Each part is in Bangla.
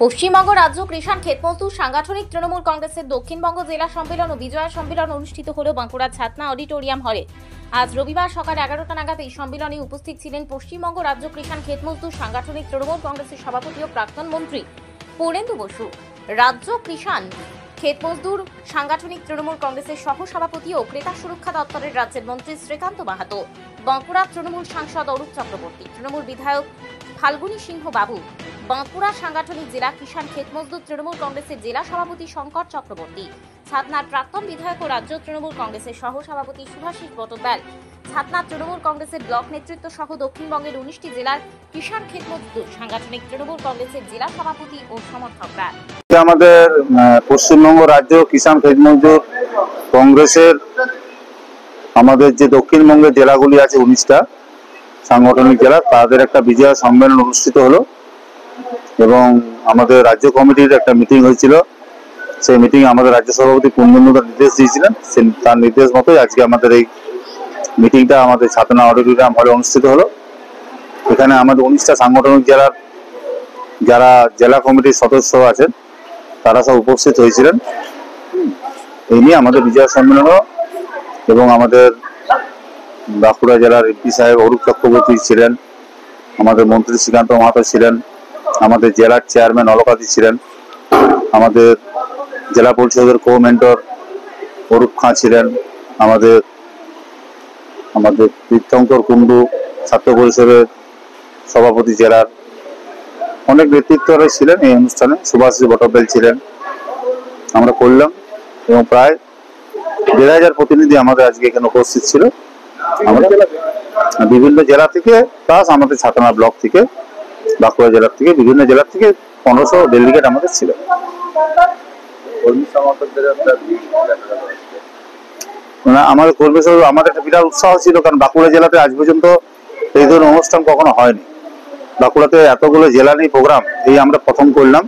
পশ্চিমবঙ্গ রাজ্য কৃষক ক্ষেত মজদুর সাংগঠনিক তৃণমূল কংগ্রেসের দক্ষিণবঙ্গ জেলা সম্মেলন ও বিজয়া সম্মেলন অনুষ্ঠিত হল বাঁকুড়ার ছাতনা অডিটোরিয়াম হলে। আজ রবিবার সকাল 11টা নাগাদ এই সম্মেলনে উপস্থিত ছিলেন পশ্চিমবঙ্গ রাজ্য কৃষক ক্ষেত মজদুর সাংগঠনিক তৃণমূল কংগ্রেসের সভাপতি ও প্রাক্তন মন্ত্রী পৌরেন্দু বসু, রাজ্য কৃষক ক্ষেত মজদুর সাংগঠনিক তৃণমূল কংগ্রেসের সহ সভাপতি ও ক্রেতা সুরক্ষা দপ্তরের রাজ্যের মন্ত্রী শ্রীকান্ত মাহাতো, বাঁকুড়া তৃণমূল সাংসদ অরূপ চক্রবর্তী, তৃণমূল বিধায়ক ফাল্গুনী সিংহ বাবু, বাঁকুড়া সাংগঠনিক জেলা কিষাণ ক্ষেত মজদুর তৃণমূল কংগ্রেসের জেলা সভাপতি শঙ্কর চক্রবর্তী, ছাতনার প্রাক্তন বিধায়ক ও রাজ্য তৃণমূল কংগ্রেসের সহ সভাপতি সুভাষিস বটদ্দার, ছাতনা তৃণমূল কংগ্রেসের ব্লক নেতৃত্ব সহ দক্ষিণবঙ্গের 19টি জেলার কিষাণ ক্ষেত মজদুর সাংগঠনিক তৃণমূল কংগ্রেসের জেলা সভাপতি ও সমর্থকরা। আমাদের পশ্চিমবঙ্গ রাজ্য কিষাণ ক্ষেত মজদুর কংগ্রেসের আমাদের যে দক্ষিণবঙ্গের জেলাগুলি আছে 19টা সাংগঠনিক জেলা, তাদের একটা বিজয়া সম্মেলন অনুষ্ঠিত হলো এবং আমাদের রাজ্য কমিটির একটা মিটিং হয়েছিল। সেই মিটিং আমাদের রাজ্য সভাপতি পূর্ণেন্দুদার নির্দেশ দিয়েছিলেন, তার নির্দেশ মতোই আজকে আমাদের এই মিটিংটা আমাদের ছাতনা অডিটোরিয়াম হলে অনুষ্ঠিত হলো। এখানে আমাদের 19টা সাংগঠনিক জেলার যারা জেলা কমিটির সদস্য আছেন তারা সব উপস্থিত হয়েছিলেন। এই নিয়ে আমাদের বিজয়া সম্মেলন এবং আমাদের বাঁকুড়া জেলার এমপি সাহেব অরূপ চক্রবর্তী ছিলেন, আমাদের মন্ত্রী শ্রীকান্ত মাহাতো ছিলেন, আমাদের জেলার চেয়ারম্যান অলকাদি ছিলেন, আমাদের জেলা পরিষদের কো মেন্টর অরূপ খাঁ ছিলেন, আমাদের তীর্থঙ্কর কুণ্ডু ছাত্র পরিষদের সভাপতি জেলার অনেক নেতৃত্বরা ছিলেন। এই অনুষ্ঠানে সুভাষিস বটদ্দার ছিলেন। আমরা করলাম এবং প্রায় 1,500 প্রতিনিধি আমাদের আজকে এখানে উপস্থিত ছিল। আমরা বিভিন্ন জেলা থেকে প্লাস আমাদের ছাতনা ব্লক থেকে, বাঁকুড়া জেলা থেকে, বিভিন্ন জেলা থেকে 1500 ডেলিগেট আমাদের ছিল। আমাদের কর্মী আমাদের একটা বিরাট উৎসাহ ছিল, কারণ বাঁকুড়া জেলাতে আজ পর্যন্ত এই ধরনের অনুষ্ঠান কখনো হয়নি। বাঁকুড়াতে এতগুলো জেলা নেই প্রোগ্রাম, এই আমরা প্রথম করলাম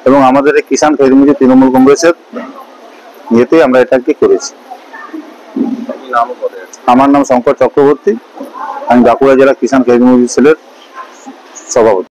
এবং আমাদের এই কিষাণ ক্ষেত মজদুর তৃণমূল কংগ্রেসের ইয়েতে আমরা এটাকে করেছি। আমার নাম শঙ্কর চক্রবর্তী, আমি বাঁকুড়া জেলা কিষাণ ক্ষেত মজদুর সেলের সভাপতি।